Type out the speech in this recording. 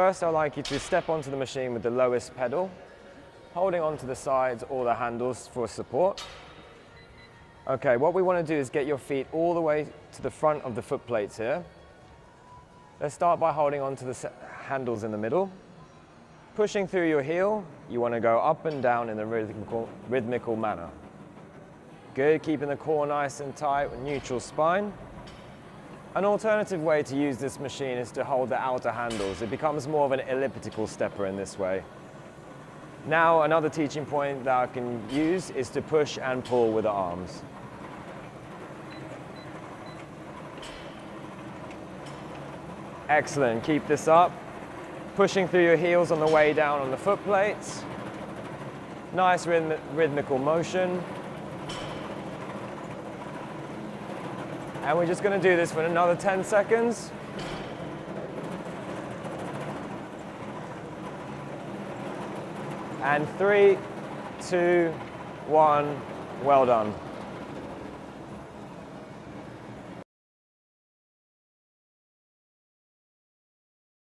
first, I'd like you to step onto the machine with the lowest pedal, holding onto the sides or the handles for support. Okay, what we want to do is get your feet all the way to the front of the foot plates here. Let's start by holding onto the handles in the middle. Pushing through your heel, you want to go up and down in a rhythmical manner. Good, keeping the core nice and tight with neutral spine. An alternative way to use this machine is to hold the outer handles. It becomes more of an elliptical stepper in this way. Now, another teaching point that I can use is to push and pull with the arms. Excellent, keep this up. Pushing through your heels on the way down on the foot plates. Nice rhythmical motion. And we're just going to do this for another 10 seconds. And 3, 2, 1, well done.